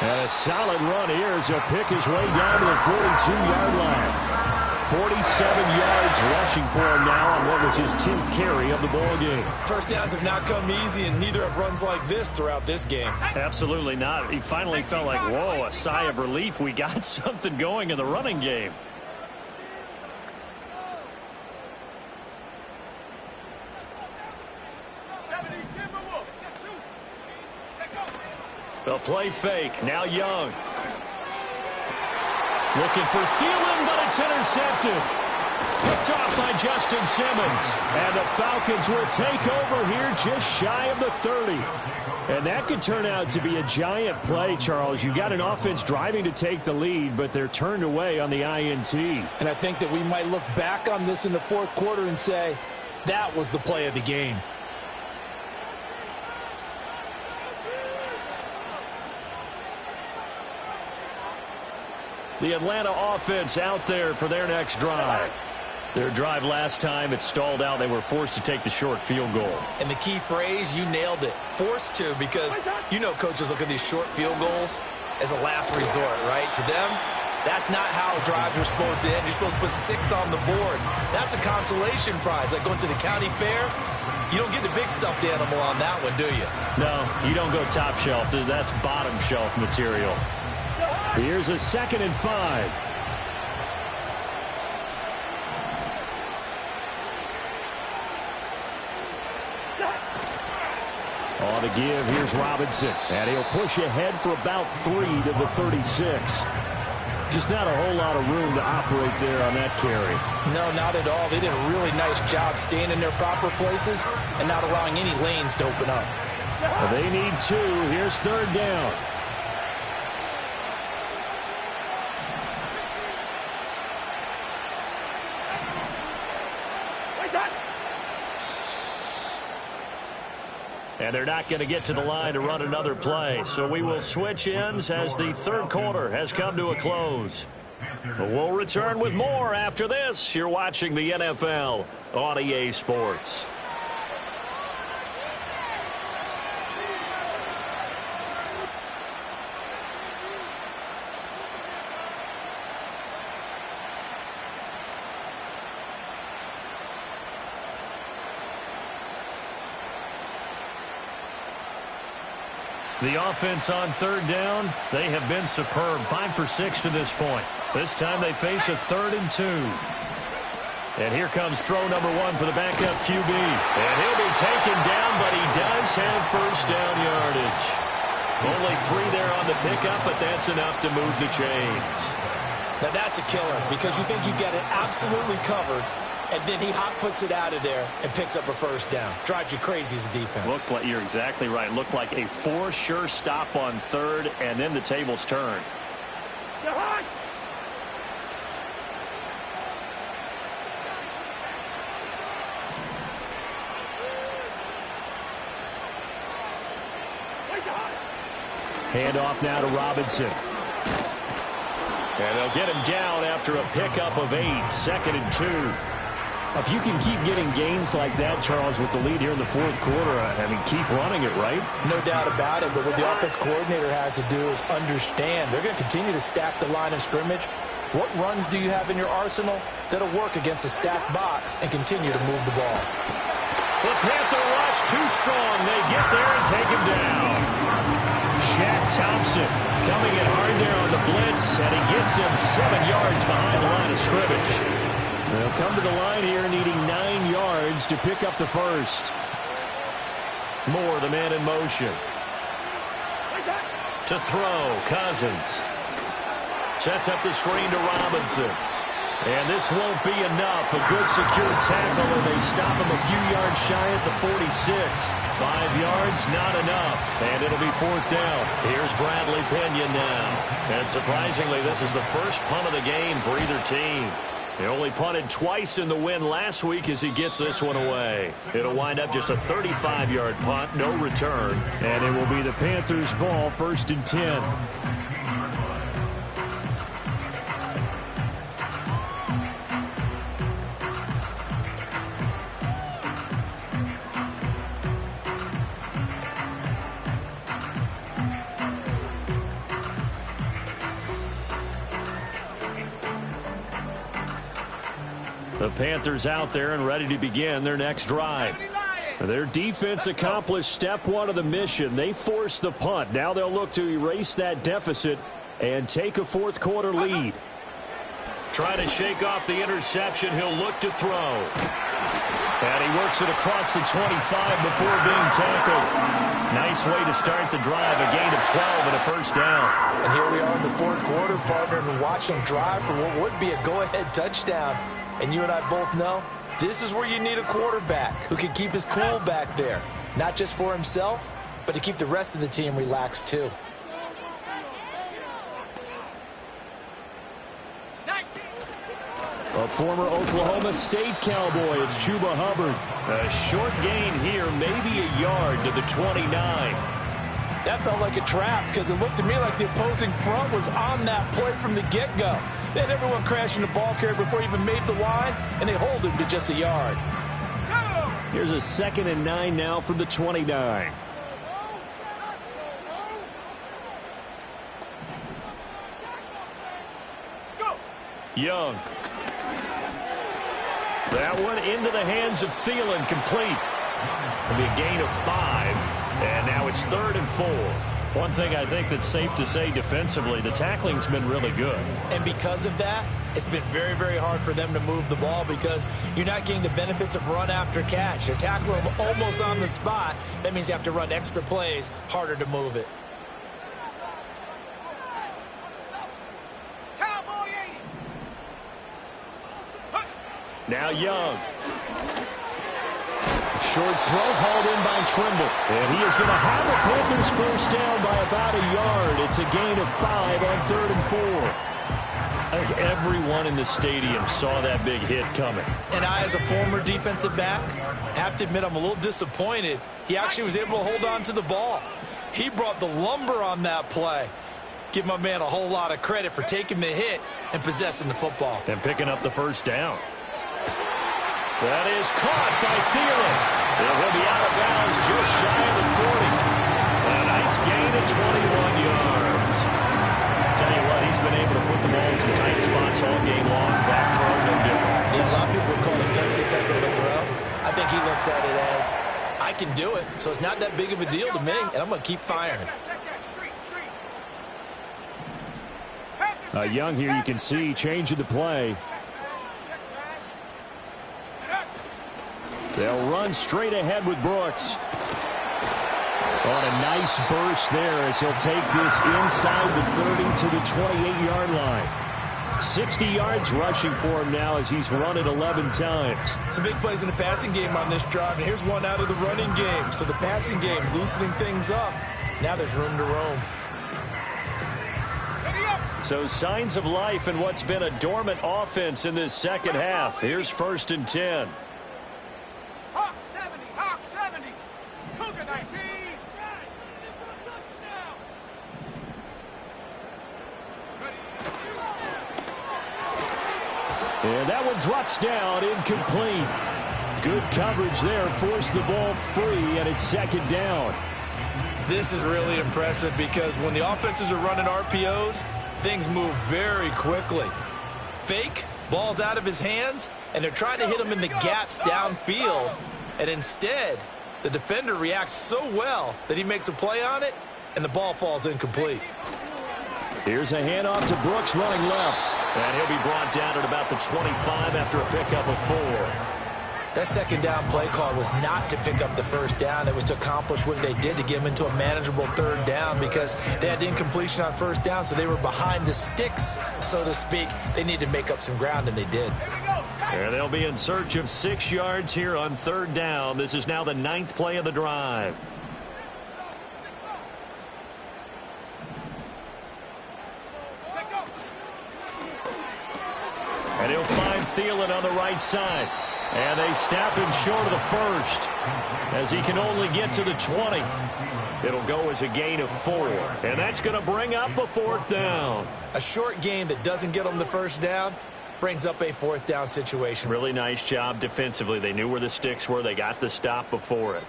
And a solid run here as he'll pick his way down to the 42-yard line. 47 yards rushing for him now on what was his 10th carry of the ball game. First downs have not come easy, and neither have runs like this throughout this game. Absolutely not. He finally felt like, whoa, a sigh of relief. We got something going in the running game. They'll play fake. Now Young. Looking for Thielen, but it's intercepted. Picked off by Justin Simmons. And the Falcons will take over here just shy of the 30. And that could turn out to be a giant play, Charles. You got an offense driving to take the lead, but they're turned away on the INT. And I think that we might look back on this in the 4th quarter and say, that was the play of the game. The Atlanta offense out there for their next drive. Their drive last time, it stalled out. They were forced to take the short field goal. And the key phrase, you nailed it, forced to, because you know coaches look at these short field goals as a last resort, right? To them, that's not how drives are supposed to end. You're supposed to put 6 on the board. That's a consolation prize, like going to the county fair. You don't get the big stuffed animal on that one, do you? No, you don't go top shelf. That's bottom shelf material. Here's a 2nd and 5. On the give, here's Robinson. And he'll push ahead for about 3 to the 36. Just not a whole lot of room to operate there on that carry. No, not at all. They did a really nice job staying in their proper places and not allowing any lanes to open up. Well, they need 2. Here's 3rd down. And they're not going to get to the line to run another play. So we will switch ends as the 3rd quarter has come to a close. We'll return with more after this. You're watching the NFL on EA Sports. The offense on third down, they have been superb. 5 for 6 to this point. This time they face a 3rd and 2. And here comes throw number 1 for the backup QB. And he'll be taken down, but he does have first down yardage. Only 3 there on the pickup, but that's enough to move the chains. Now that's a killer because you think you get it absolutely covered, and then he hot-foots it out of there and picks up a first down. Drives you crazy as a defense. Looks like you're exactly right. Looked like a for sure stop on 3rd, and then the tables turn. Handoff now to Robinson. And they'll get him down after a pickup of 8, 2nd and 2. If you can keep getting gains like that, Charles, with the lead here in the 4th quarter, I mean, keep running it, right? No doubt about it, but what the offense coordinator has to do is understand. They're going to continue to stack the line of scrimmage. What runs do you have in your arsenal that'll work against a stacked box and continue to move the ball? The Panther rush too strong. They get there and take him down. Shaq Thompson coming in hard there on the blitz, and he gets him 7 yards behind the line of scrimmage. They'll come to the line here needing 9 yards to pick up the first. Moore, the man in motion. To throw, Cousins. Sets up the screen to Robinson. And this won't be enough. A good secure tackle, and they stop him a few yards shy at the 46. 5 yards, not enough. And it'll be 4th down. Here's Bradley Pinion now. And surprisingly, this is the first punt of the game for either team. They only punted twice in the win last week as he gets this one away. It'll wind up just a 35-yard punt, no return. And it will be the Panthers' ball, 1st and 10. The Panthers out there and ready to begin their next drive. Their defense accomplished step 1 of the mission. They forced the punt. Now they'll look to erase that deficit and take a 4th quarter lead. Try to shake off the interception. He'll look to throw. And he works it across the 25 before being tackled. Nice way to start the drive. A gain of 12 and a first down. And here we are in the 4th quarter, partner, and watch them drive for what would be a go-ahead touchdown. And you and I both know this is where you need a quarterback who can keep his cool back there. Not just for himself, but to keep the rest of the team relaxed too. A former Oklahoma State Cowboy, it's Chuba Hubbard. A short gain here, maybe a yard to the 29. That felt like a trap because it looked to me like the opposing front was on that play from the get-go. They had everyone crashing the ball carrier before he even made the line, and they hold him to just a yard. Here's a 2nd and 9 now from the 29. Young. That one into the hands of Thielen, complete. It'll be a gain of 5, and now it's 3rd and 4. One thing I think that's safe to say defensively, the tackling's been really good. And because of that, it's been very, very hard for them to move the ball because you're not getting the benefits of run after catch. You're tackling them almost on the spot. That means you have to run extra plays, harder to move it. Now Young. Short throw hauled in by Trimble. And he is going to have the Panthers first down by about a yard. It's a gain of 5 on 3rd and 4. I think everyone in the stadium saw that big hit coming. And I, as a former defensive back, have to admit I'm a little disappointed. He actually was able to hold on to the ball. He brought the lumber on that play. Give my man a whole lot of credit for taking the hit and possessing the football. And picking up the first down. That is caught by Thielen. It will be out of bounds just shy of the 40. A nice gain of 21 yards. Tell you what, he's been able to put the ball in some tight spots all game long. That throw, no different. Yeah, a lot of people would call it a gutsy type of a throw. I think he looks at it as, I can do it, so it's not that big of a deal to me, and I'm going to keep firing. Young here, you can see, changing the play. They'll run straight ahead with Brooks. On a nice burst there as he'll take this inside the 30 to the 28-yard line. 60 yards rushing for him now as he's run it 11 times. Some big plays in the passing game on this drive, and here's one out of the running game. So the passing game loosening things up. Now there's room to roam. So signs of life in what's been a dormant offense in this second half. Here's 1st and 10. Hawk 70, Hawk 70. Cougar 19. And that one drops down, incomplete. Good coverage there, forced the ball free, and it's 2nd down. This is really impressive because when the offenses are running RPOs, things move very quickly. Fake, ball's out of his hands, and they're trying to hit him in the gaps downfield. And instead, the defender reacts so well that he makes a play on it, and the ball falls incomplete. Here's a handoff to Brooks running left. And he'll be brought down at about the 25 after a pickup of 4. That 2nd down play call was not to pick up the 1st down. It was to accomplish what they did to get him into a manageable 3rd down because they had incompletion on 1st down, so they were behind the sticks, so to speak. They needed to make up some ground, and they did. And they'll be in search of 6 yards here on 3rd down. This is now the 9th play of the drive. And he'll find Thielen on the right side. And they snap him short of the 1st as he can only get to the 20. It'll go as a gain of 4. And that's going to bring up a 4th down. A short gain that doesn't get them the 1st down brings up a 4th down situation. Really nice job defensively. They knew where the sticks were. They got the stop before it.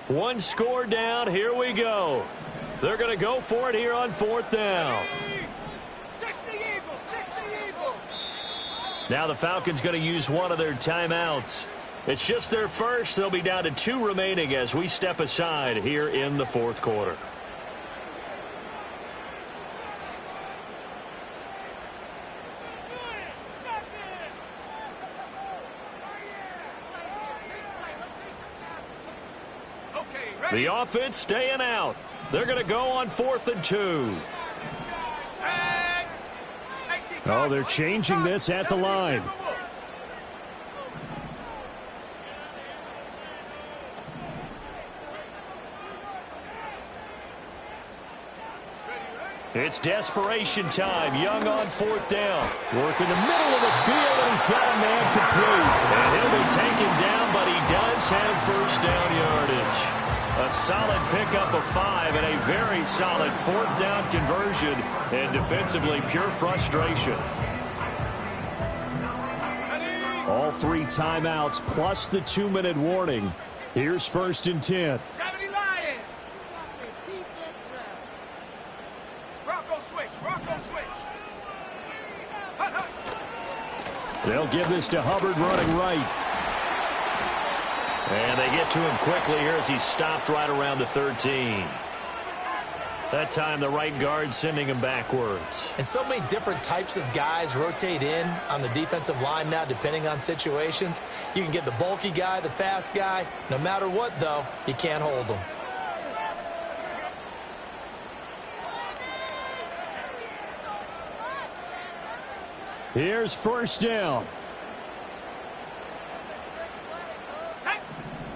One score down. Here we go. They're going to go for it here on 4th down. 60 Eagles, 60 Eagles. Now the Falcons going to use one of their timeouts. It's just their first. They'll be down to 2 remaining as we step aside here in the 4th quarter. The offense staying out. They're going to go on 4th and 2. Oh, they're changing this at the line. It's desperation time. Young on 4th down. Work in the middle of the field, and he's got a man complete. And he'll be taken down, but he does have 1st down yardage. A solid pickup of 5 and a very solid 4th down conversion, and defensively pure frustration. All 3 timeouts plus the 2-minute warning. Here's 1st and 10. 70 Lions. Rocco switch, Rocco switch. Hut, hut. They'll give this to Hubbard running right. And they get to him quickly here as he's stopped right around the 13. That time the right guard sending him backwards. And so many different types of guys rotate in on the defensive line now depending on situations. You can get the bulky guy, the fast guy. No matter what, though, you can't hold them. Here's 1st down.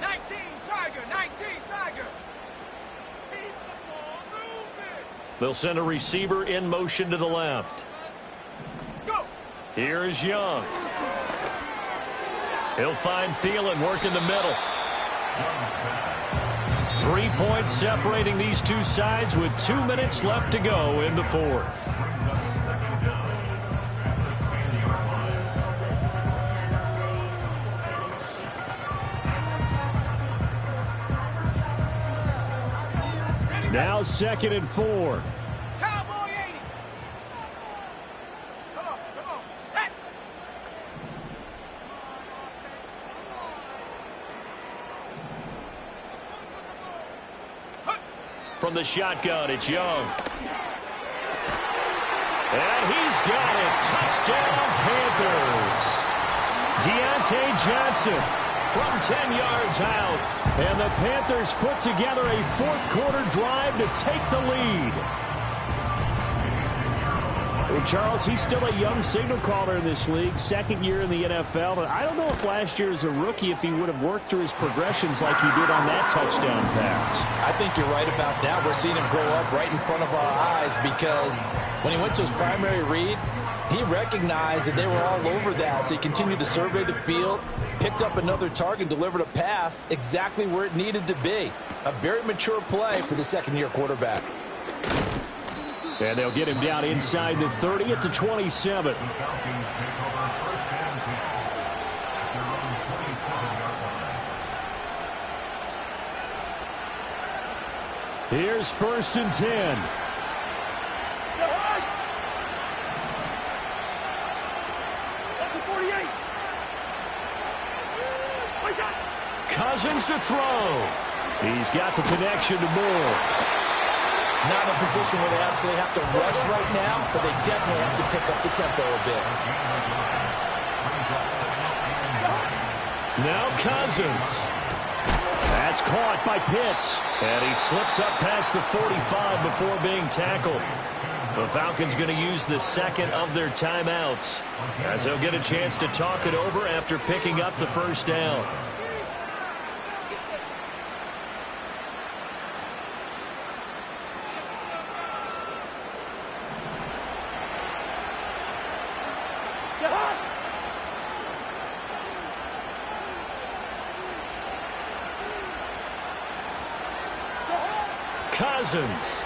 19 Tiger, 19 Tiger. Keep the ball moving. They'll send a receiver in motion to the left. Go. Here's Young. He'll find Thielen working the middle. 3 points separating these two sides with 2 minutes left to go in the 4th. Now 2nd and 4. Cowboy 80. Come on, set. from the shotgun. It's Young. And he's got it. Touchdown, Panthers. Deontay Johnson from 10 yards out. And the Panthers put together a fourth-quarter drive to take the lead. Well, Charles, he's still a young signal caller in this league, second year in the NFL. And I don't know if last year as a rookie, if he would have worked through his progressions like he did on that touchdown pass. I think you're right about that. We're seeing him grow up right in front of our eyes because when he went to his primary read, he recognized that they were all over that, so he continued to survey the field, picked up another target, delivered a pass exactly where it needed to be. A very mature play for the second-year quarterback. And they'll get him down inside the 30 at the 27. Here's 1st and 10. Cousins to throw. He's got the connection to Moore. Not in a position where they absolutely have to rush right now, but they definitely have to pick up the tempo a bit. Now Cousins. That's caught by Pitts. And he slips up past the 45 before being tackled. The Falcons going to use the second of their timeouts as they'll get a chance to talk it over after picking up the first down. Cousins.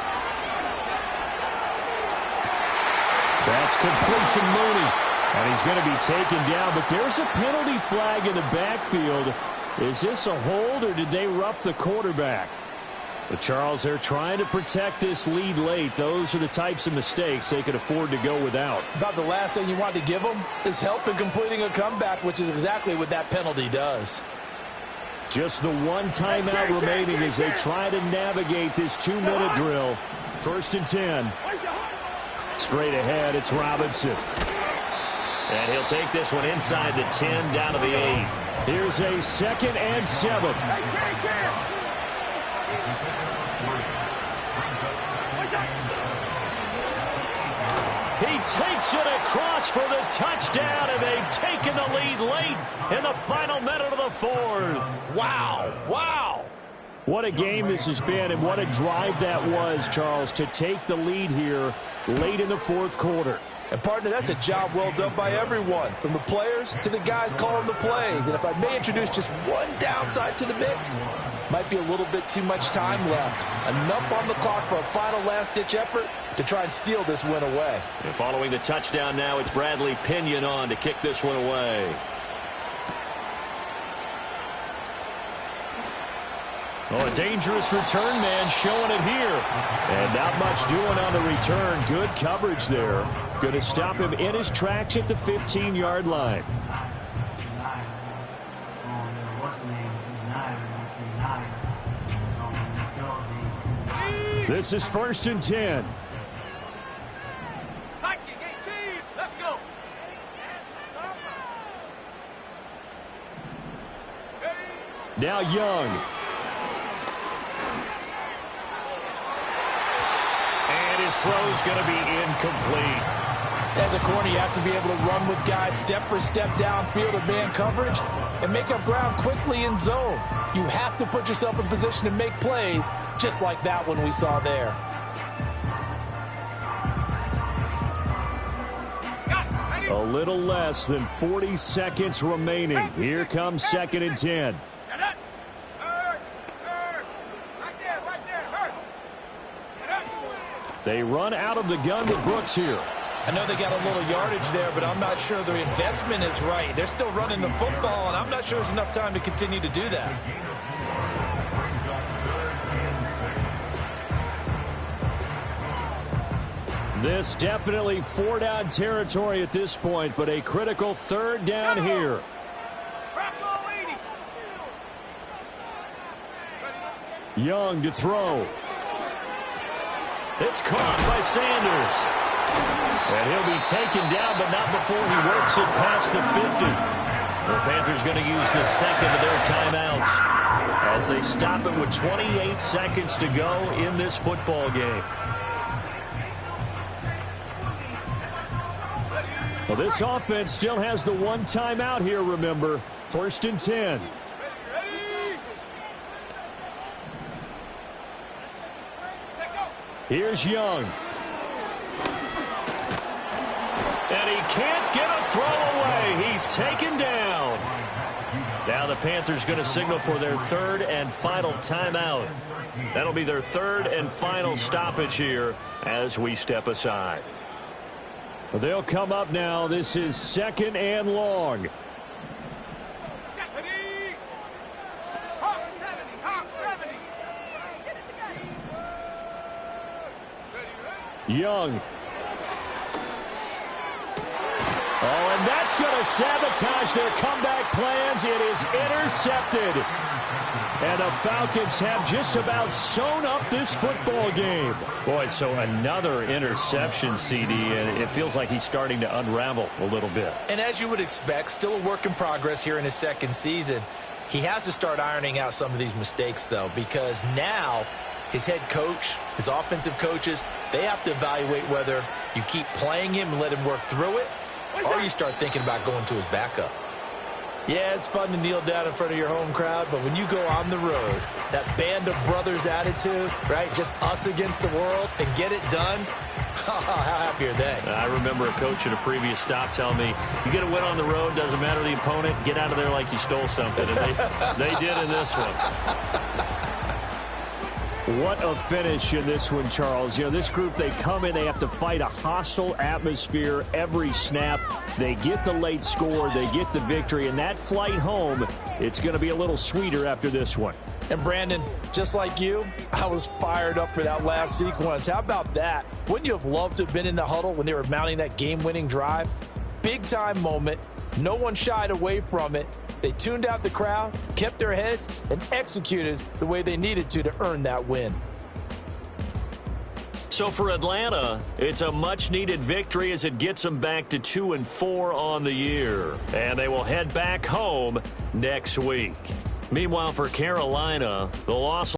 That's complete to Mooney. And he's going to be taken down, but there's a penalty flag in the backfield. Is this a hold or did they rough the quarterback? But Charles, they're trying to protect this lead late. Those are the types of mistakes they could afford to go without. About the last thing you want to give them is help in completing a comeback, which is exactly what that penalty does. Just the one timeout remaining as they try to navigate this 2-minute drill. 1st and 10. Straight ahead, it's Robinson. And he'll take this one inside the 10, down to the 8. Here's a 2nd and 7. He takes it across for the touchdown, and they've taken the lead late in the final minute of the fourth. Wow, wow. What a game this has been, and what a drive that was, Charles, to take the lead here late in the fourth quarter. And, partner, that's a job well done by everyone, from the players to the guys calling the plays. And if I may introduce just one downside to the mix, might be a little bit too much time left. Enough on the clock for a final last-ditch effort to try and steal this win away. And following the touchdown now, it's Bradley Pinion on to kick this one away. Oh, a dangerous return man showing it here. And not much doing on the return. Good coverage there. Going to stop him in his tracks at the 15-yard line. This is 1st and 10. Let's go. Now Young. And his throw's going to be incomplete. As a corner, you have to be able to run with guys step for step downfield of man coverage and make up ground quickly in zone. You have to put yourself in position to make plays just like that one we saw there. A little less than 40 seconds remaining. Here comes 2nd and 10. They run out of the gun with Brooks here. I know they got a little yardage there, but I'm not sure their investment is right. They're still running the football, and I'm not sure there's enough time to continue to do that. This definitely 4-down territory at this point, but a critical 3rd down here. Young to throw. It's caught by Sanders. And he'll be taken down, but not before he works it past the 50. The Panthers going to use the second of their timeouts as they stop it with 28 seconds to go in this football game. Well, this offense still has the one timeout here, remember. 1st and 10. Here's Young. And he can't get a throw away. He's taken down. Now the Panthers going to signal for their 3rd and final timeout. That'll be their 3rd and final stoppage here as we step aside. They'll come up now. This is 2nd and long. Young. Oh, and that's going to sabotage their comeback plans. It is intercepted. And the Falcons have just about sewn up this football game. Boy, so another interception, CD, and it feels like he's starting to unravel a little bit. And as you would expect, still a work in progress here in his 2nd season. He has to start ironing out some of these mistakes, though, because now his head coach, his offensive coaches, they have to evaluate whether you keep playing him and let him work through it, or you start thinking about going to his backup. Yeah, it's fun to kneel down in front of your home crowd, but when you go on the road, that band of brothers attitude, right, just us against the world and get it done, how happy are they? I remember a coach at a previous stop telling me, you get a win on the road, doesn't matter the opponent, get out of there like you stole something. And they did in this one. What a finish in this one, Charles. You know, this group, they come in, they have to fight a hostile atmosphere every snap. They get the late score, they get the victory, and that flight home, it's going to be a little sweeter after this one. And Brandon, just like you, I was fired up for that last sequence. How about that? Wouldn't you have loved to have been in the huddle when they were mounting that game-winning drive? Big-time moment. No one shied away from it. They tuned out the crowd, kept their heads, and executed the way they needed to earn that win. So for Atlanta, it's a much-needed victory as it gets them back to 2-4 on the year. And they will head back home next week. Meanwhile, for Carolina, the loss